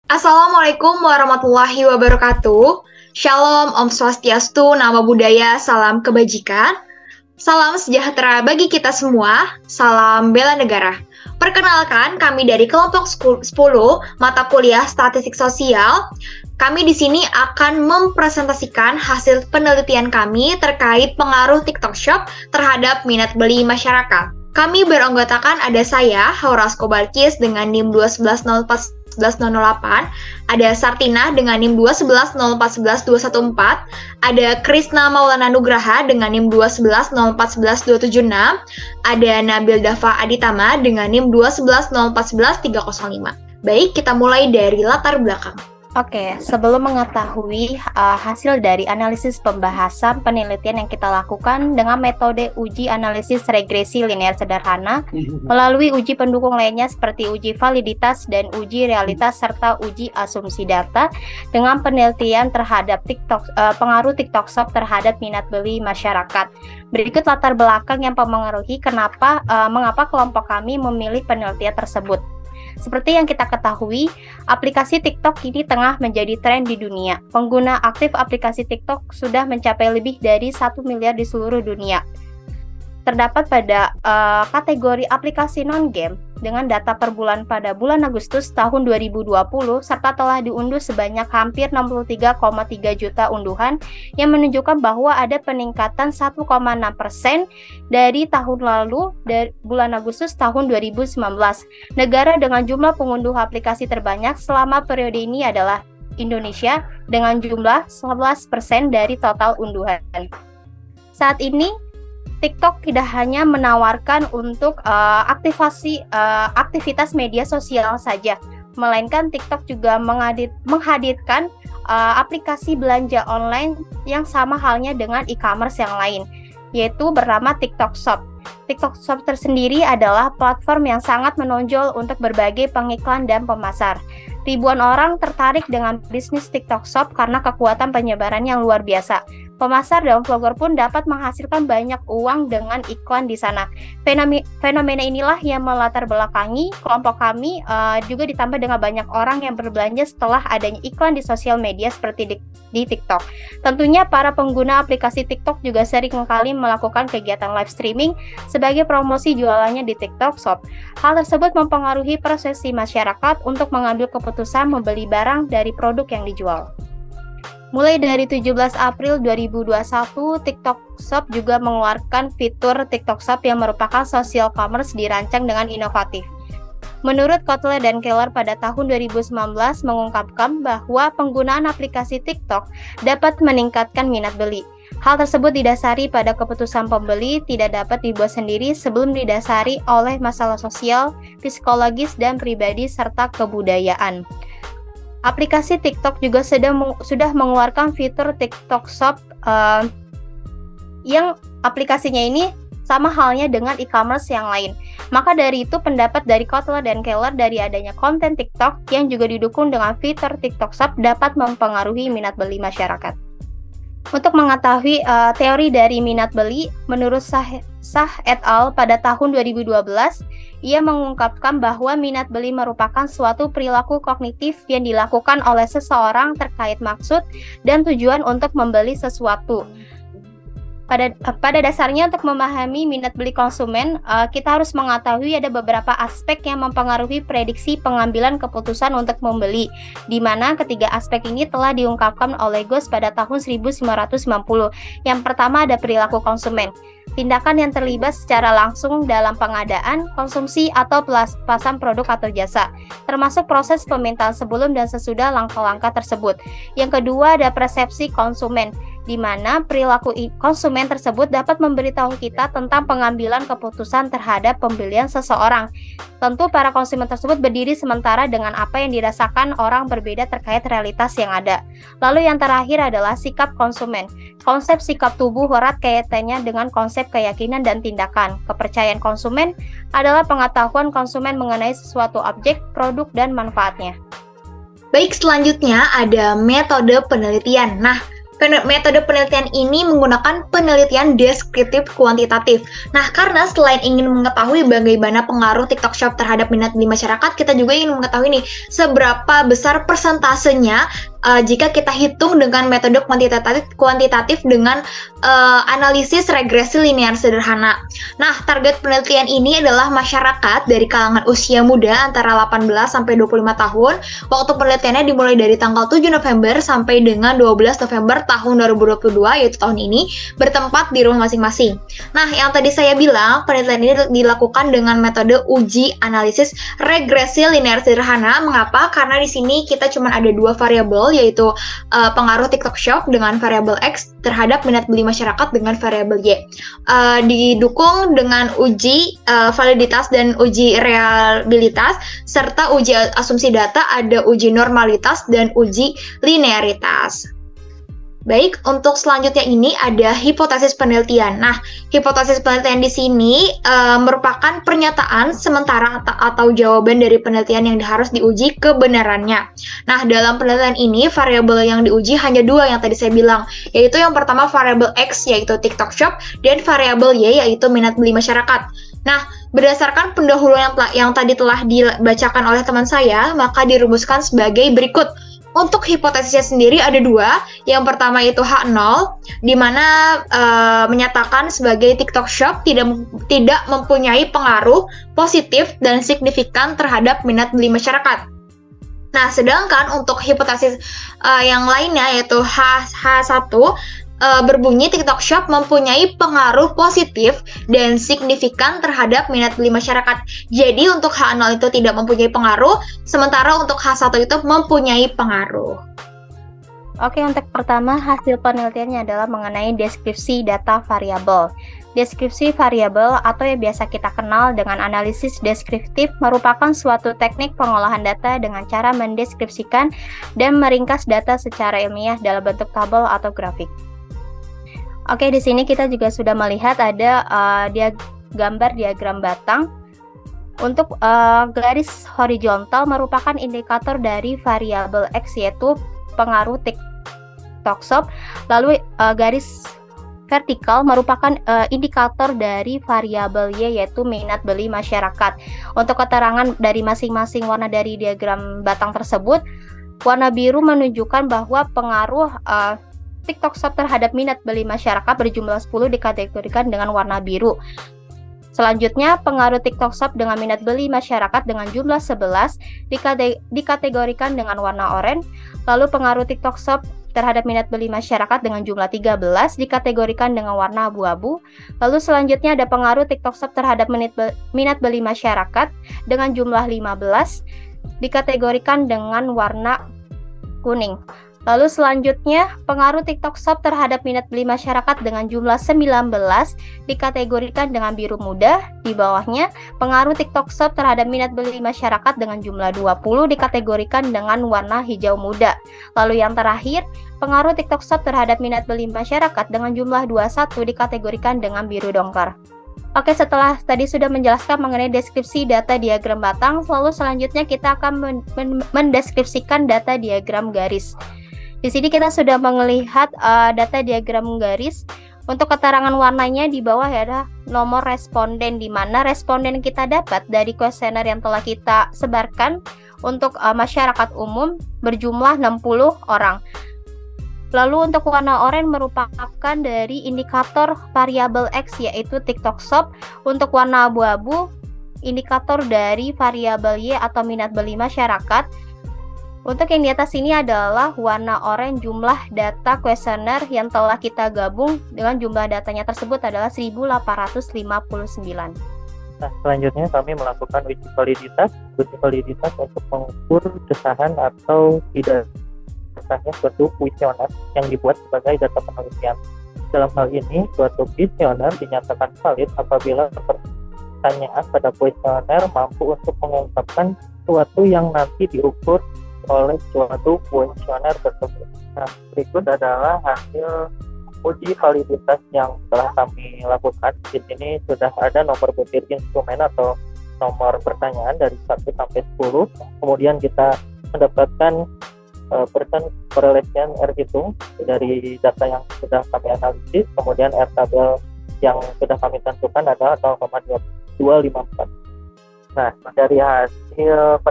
Assalamualaikum warahmatullahi wabarakatuh. Shalom, Om Swastiastu, Namo Buddhaya, salam kebajikan. Salam sejahtera bagi kita semua, salam bela negara. Perkenalkan, kami dari kelompok 10 mata kuliah Statistik Sosial. Kami di sini akan mempresentasikan hasil penelitian kami terkait pengaruh TikTok Shop terhadap minat beli masyarakat. Kami beranggotakan ada saya, Hauras Kobalkis dengan NIM 211041108, ada Sartina dengan NIM 211041114, ada Krisna Maulana Nugraha dengan NIM 211041126, ada Nabil Dafa Aditama dengan NIM 21104113005. Baik, kita mulai dari latar belakang. Oke, sebelum mengetahui hasil dari analisis pembahasan penelitian yang kita lakukan dengan metode uji analisis regresi linear sederhana melalui uji pendukung lainnya seperti uji validitas dan uji realitas serta uji asumsi data dengan penelitian terhadap pengaruh TikTok Shop terhadap minat beli masyarakat. Berikut latar belakang yang mempengaruhi mengapa kelompok kami memilih penelitian tersebut. Seperti yang kita ketahui, aplikasi TikTok kini tengah menjadi tren di dunia. Pengguna aktif aplikasi TikTok sudah mencapai lebih dari 1 miliar di seluruh dunia. Terdapat pada kategori aplikasi non-game dengan data per bulan pada bulan Agustus tahun 2020 serta telah diunduh sebanyak hampir 63,3 juta unduhan yang menunjukkan bahwa ada peningkatan 1,6% dari tahun lalu dari bulan Agustus tahun 2019. Negara dengan jumlah pengunduh aplikasi terbanyak selama periode ini adalah Indonesia dengan jumlah 11% dari total unduhan. Saat ini TikTok tidak hanya menawarkan untuk aktivitas media sosial saja, melainkan TikTok juga menghadirkan aplikasi belanja online yang sama halnya dengan e-commerce yang lain, yaitu bernama TikTok Shop. TikTok Shop tersendiri adalah platform yang sangat menonjol untuk berbagai pengiklan dan pemasar. Ribuan orang tertarik dengan bisnis TikTok Shop karena kekuatan penyebaran yang luar biasa. Pemasar dan vlogger pun dapat menghasilkan banyak uang dengan iklan di sana. Fenomena inilah yang melatar belakangi kelompok kami juga ditambah dengan banyak orang yang berbelanja setelah adanya iklan di sosial media seperti di TikTok. Tentunya para pengguna aplikasi TikTok juga sering kali melakukan kegiatan live streaming sebagai promosi jualannya di TikTok Shop. Hal tersebut mempengaruhi persepsi masyarakat untuk mengambil keputusan membeli barang dari produk yang dijual. Mulai dari 17 April 2021, TikTok Shop juga mengeluarkan fitur TikTok Shop yang merupakan social commerce dirancang dengan inovatif. Menurut Kotler dan Keller pada tahun 2019 mengungkapkan bahwa penggunaan aplikasi TikTok dapat meningkatkan minat beli. Hal tersebut didasari pada keputusan pembeli tidak dapat dibuat sendiri sebelum didasari oleh masalah sosial, psikologis, dan pribadi serta kebudayaan. Aplikasi TikTok juga sudah mengeluarkan fitur TikTok Shop yang aplikasinya ini sama halnya dengan e-commerce yang lain. Maka dari itu pendapat dari Kotler dan Keller dari adanya konten TikTok yang juga didukung dengan fitur TikTok Shop dapat mempengaruhi minat beli masyarakat. Untuk mengetahui teori dari minat beli, menurut Shah et al. Pada tahun 2012, ia mengungkapkan bahwa minat beli merupakan suatu perilaku kognitif yang dilakukan oleh seseorang terkait maksud dan tujuan untuk membeli sesuatu. Pada dasarnya untuk memahami minat beli konsumen, kita harus mengetahui ada beberapa aspek yang mempengaruhi prediksi pengambilan keputusan untuk membeli, di mana ketiga aspek ini telah diungkapkan oleh Goss pada tahun 1990. Yang pertama ada perilaku konsumen, tindakan yang terlibat secara langsung dalam pengadaan, konsumsi, atau pasang produk atau jasa, termasuk proses pemintaan sebelum dan sesudah langkah-langkah tersebut. Yang kedua ada persepsi konsumen, di mana perilaku konsumen tersebut dapat memberitahu kita tentang pengambilan keputusan terhadap pembelian seseorang. Tentu para konsumen tersebut berdiri sementara dengan apa yang dirasakan orang berbeda terkait realitas yang ada. Lalu yang terakhir adalah sikap konsumen. Konsep sikap tubuh erat kaitannya dengan konsep keyakinan dan tindakan. Kepercayaan konsumen adalah pengetahuan konsumen mengenai sesuatu objek, produk, dan manfaatnya. Baik, selanjutnya ada metode penelitian. Nah, Metode penelitian ini menggunakan penelitian deskriptif kuantitatif. Nah, karena selain ingin mengetahui bagaimana pengaruh TikTok Shop terhadap minat beli masyarakat, kita juga ingin mengetahui nih seberapa besar persentasenya jika kita hitung dengan metode kuantitatif dengan analisis regresi linear sederhana. Nah, target penelitian ini adalah masyarakat dari kalangan usia muda antara 18 sampai 25 tahun. Waktu penelitiannya dimulai dari tanggal 7 November sampai dengan 12 November tahun 2022, yaitu tahun ini, bertempat di rumah masing-masing. Nah, yang tadi saya bilang, penelitian ini dilakukan dengan metode uji analisis regresi linear sederhana. Mengapa? Karena di sini kita cuma ada dua variabel, yaitu pengaruh TikTok Shop dengan variabel X terhadap minat beli masyarakat dengan variabel Y. Didukung dengan uji validitas dan uji reliabilitas, serta uji asumsi data, ada uji normalitas dan uji linearitas. Baik, untuk selanjutnya ini ada hipotesis penelitian. Nah, hipotesis penelitian di sini merupakan pernyataan sementara atau jawaban dari penelitian yang harus diuji kebenarannya. Nah, dalam penelitian ini, variabel yang diuji hanya dua yang tadi saya bilang, yaitu yang pertama variabel X, yaitu TikTok Shop, dan variabel Y, yaitu minat beli masyarakat. Nah, berdasarkan pendahuluan yang tadi telah dibacakan oleh teman saya, maka dirumuskan sebagai berikut. Untuk hipotesisnya sendiri ada dua. Yang pertama itu H0, di mana menyatakan sebagai TikTok Shop tidak mempunyai pengaruh positif dan signifikan terhadap minat beli masyarakat. Nah, sedangkan untuk hipotesis yang lainnya yaitu H1 berbunyi TikTok Shop mempunyai pengaruh positif dan signifikan terhadap minat beli masyarakat. Jadi untuk H0 itu tidak mempunyai pengaruh, sementara untuk H1 itu mempunyai pengaruh. Oke, untuk pertama hasil penelitiannya adalah mengenai deskripsi data variabel. Deskripsi variabel atau yang biasa kita kenal dengan analisis deskriptif merupakan suatu teknik pengolahan data dengan cara mendeskripsikan dan meringkas data secara ilmiah dalam bentuk tabel atau grafik. Oke, di sini kita juga sudah melihat ada gambar diagram batang. Untuk garis horizontal merupakan indikator dari variabel X, yaitu pengaruh TikTok Shop. Lalu garis vertikal merupakan indikator dari variabel Y, yaitu minat beli masyarakat. Untuk keterangan dari masing-masing warna dari diagram batang tersebut, warna biru menunjukkan bahwa pengaruh TikTok Shop terhadap minat beli masyarakat berjumlah 10 dikategorikan dengan warna biru. Selanjutnya, pengaruh TikTok Shop dengan minat beli masyarakat dengan jumlah 11 dikategorikan dengan warna oranye. Lalu pengaruh TikTok Shop terhadap minat beli masyarakat dengan jumlah 13 dikategorikan dengan warna abu-abu. Lalu selanjutnya ada pengaruh TikTok Shop terhadap minat beli masyarakat dengan jumlah 15 dikategorikan dengan warna kuning. Lalu selanjutnya, pengaruh TikTok Shop terhadap minat beli masyarakat dengan jumlah 19 dikategorikan dengan biru muda. Di bawahnya, pengaruh TikTok Shop terhadap minat beli masyarakat dengan jumlah 20 dikategorikan dengan warna hijau muda. Lalu yang terakhir, pengaruh TikTok Shop terhadap minat beli masyarakat dengan jumlah 21 dikategorikan dengan biru dongker. Oke, setelah tadi sudah menjelaskan mengenai deskripsi data diagram batang, lalu selanjutnya kita akan mendeskripsikan data diagram garis. Di sini kita sudah melihat data diagram garis. Untuk keterangan warnanya di bawah ada nomor responden, di mana responden kita dapat dari kuesioner yang telah kita sebarkan untuk masyarakat umum berjumlah 60 orang. Lalu untuk warna oranye merupakan dari indikator variabel X, yaitu TikTok Shop. Untuk warna abu-abu, indikator dari variabel Y atau minat beli masyarakat. Untuk yang di atas ini adalah warna oranye jumlah data kuesioner yang telah kita gabung dengan jumlah datanya tersebut adalah 1859. Nah, selanjutnya kami melakukan uji validitas. Uji validitas untuk mengukur kesahan atau tidak sahnya suatu kuesioner yang dibuat sebagai data penelitian. Dalam hal ini, suatu kuesioner dinyatakan valid apabila pertanyaan pada kuesioner mampu untuk mengungkapkan sesuatu yang nanti diukur oleh suatu kuesioner tersebut. Nah, berikut adalah hasil uji validitas yang telah kami lakukan. Di sini sudah ada nomor butir instrumen atau nomor pertanyaan dari 1 sampai 10. Kemudian kita mendapatkan percent correlation R hitung dari data yang sudah kami analisis, kemudian R tabel yang sudah kami tentukan adalah 0,254. Nah, dari hasil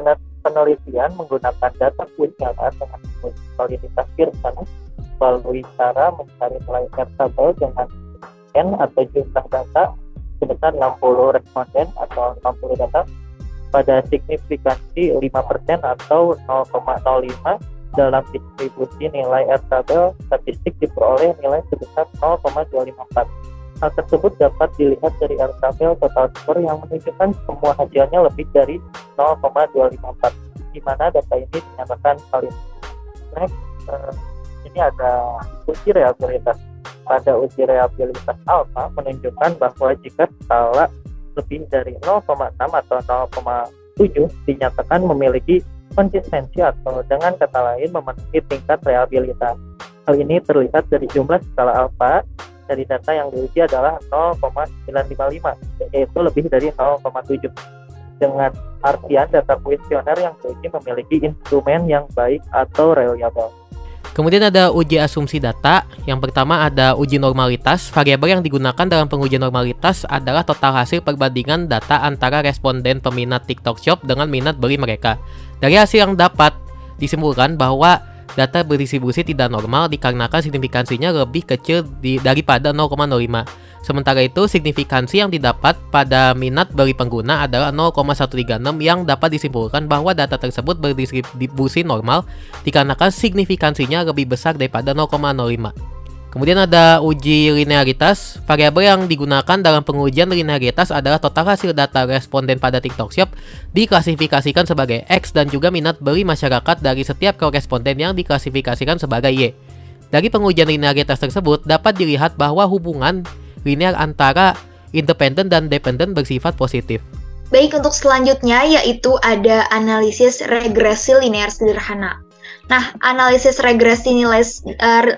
penelitian menggunakan data kuesioner dengan validitas Pearson melalui cara mencari nilai R tabel dengan N atau jumlah data sebesar 60 responden atau 60 data pada signifikansi 5% atau 0,05 dalam distribusi nilai R tabel statistik diperoleh nilai sebesar 0,254. Hal tersebut dapat dilihat dari R tabel total score yang menunjukkan semua hasilnya lebih dari 0,254, di mana data ini dinyatakan valid. Next, ini ada uji reliabilitas. Pada uji reliabilitas alfa menunjukkan bahwa jika skala lebih dari 0,6 atau 0,7 dinyatakan memiliki konsistensi atau dengan kata lain memenuhi tingkat reliabilitas. Hal ini terlihat dari jumlah skala alfa dari data yang diuji adalah 0,955, yaitu lebih dari 0,7. Dengan artian data kuesioner yang diuji memiliki instrumen yang baik atau reliable. Kemudian ada uji asumsi data. Yang pertama ada uji normalitas. Variabel yang digunakan dalam pengujian normalitas adalah total hasil perbandingan data antara responden peminat TikTok Shop dengan minat beli mereka. Dari hasil yang dapat disimpulkan bahwa data berdistribusi tidak normal dikarenakan signifikansinya lebih kecil daripada 0,05. Sementara itu, signifikansi yang didapat pada minat beli pengguna adalah 0,136 yang dapat disimpulkan bahwa data tersebut berdistribusi normal dikarenakan signifikansinya lebih besar daripada 0,05. Kemudian ada uji linearitas. Variabel yang digunakan dalam pengujian linearitas adalah total hasil data responden pada TikTok Shop diklasifikasikan sebagai X dan juga minat beli masyarakat dari setiap koresponden yang diklasifikasikan sebagai Y. Dari pengujian linearitas tersebut dapat dilihat bahwa hubungan linear antara independen dan dependen bersifat positif. Baik, untuk selanjutnya yaitu ada analisis regresi linear sederhana. Nah, analisis regresi nilai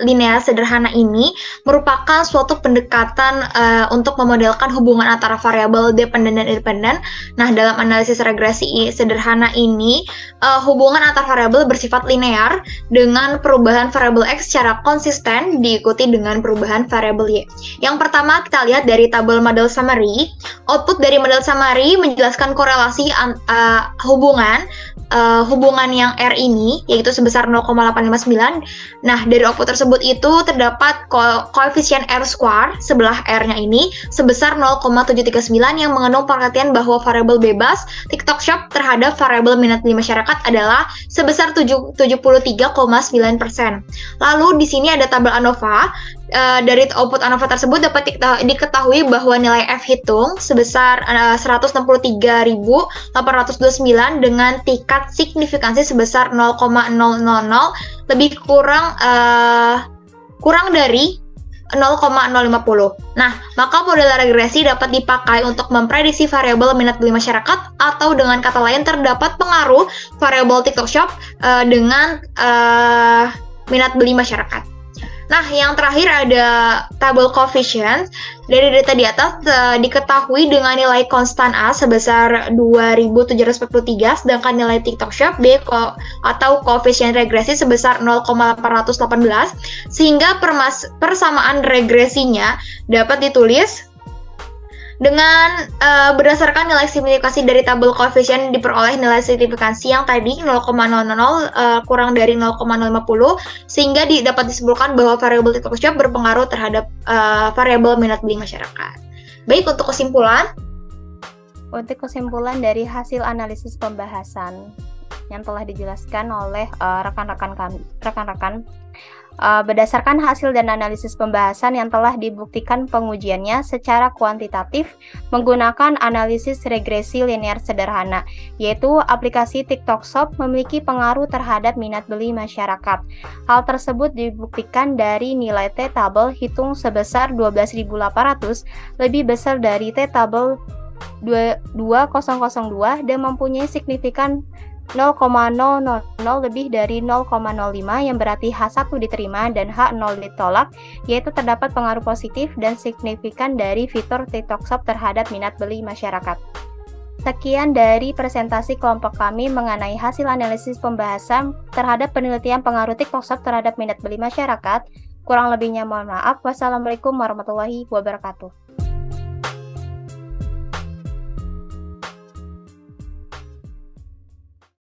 linear sederhana ini merupakan suatu pendekatan untuk memodelkan hubungan antara variabel dependen dan independen. Nah, dalam analisis regresi sederhana ini, hubungan antar variabel bersifat linear dengan perubahan variabel X secara konsisten diikuti dengan perubahan variabel Y. Yang pertama, kita lihat dari tabel model summary. Output dari model summary menjelaskan korelasi hubungan yang R ini, yaitu sebesar 0,859. Nah, dari output tersebut itu terdapat koefisien R square sebelah R-nya ini sebesar 0,739 yang mengandung pengertian bahwa variabel bebas TikTok Shop terhadap variabel minat beli masyarakat adalah sebesar 73,9%. Lalu di sini ada tabel ANOVA. Dari output ANOVA tersebut dapat diketahui bahwa nilai F hitung sebesar 163.829 dengan tingkat signifikansi sebesar 0,000 lebih kurang dari 0,050. Nah, maka model regresi dapat dipakai untuk memprediksi variabel minat beli masyarakat, atau dengan kata lain terdapat pengaruh variabel TikTok Shop dengan minat beli masyarakat. Nah, yang terakhir ada tabel coefficient. Dari data di atas diketahui dengan nilai konstan A sebesar 2.743, sedangkan nilai TikTok Shop B atau koefisien regresi sebesar 0,818, sehingga persamaan regresinya dapat ditulis dengan berdasarkan nilai signifikansi dari tabel koefisien diperoleh nilai signifikansi yang tadi 0,000 kurang dari 0,050, sehingga dapat disimpulkan bahwa variabel TikTok Shop berpengaruh terhadap variabel minat beli masyarakat. Baik, untuk kesimpulan. Untuk kesimpulan dari hasil analisis pembahasan yang telah dijelaskan oleh rekan-rekan, berdasarkan hasil dan analisis pembahasan yang telah dibuktikan pengujiannya secara kuantitatif menggunakan analisis regresi linear sederhana, yaitu aplikasi TikTok Shop memiliki pengaruh terhadap minat beli masyarakat. Hal tersebut dibuktikan dari nilai T-tabel hitung sebesar 12.800 lebih besar dari T-tabel 2002 dan mempunyai signifikan 0,000 lebih dari 0,05 yang berarti H1 diterima dan H0 ditolak, yaitu terdapat pengaruh positif dan signifikan dari fitur TikTok Shop terhadap minat beli masyarakat. Sekian dari presentasi kelompok kami mengenai hasil analisis pembahasan terhadap penelitian pengaruh TikTok Shop terhadap minat beli masyarakat. Kurang lebihnya mohon maaf. Wassalamualaikum warahmatullahi wabarakatuh.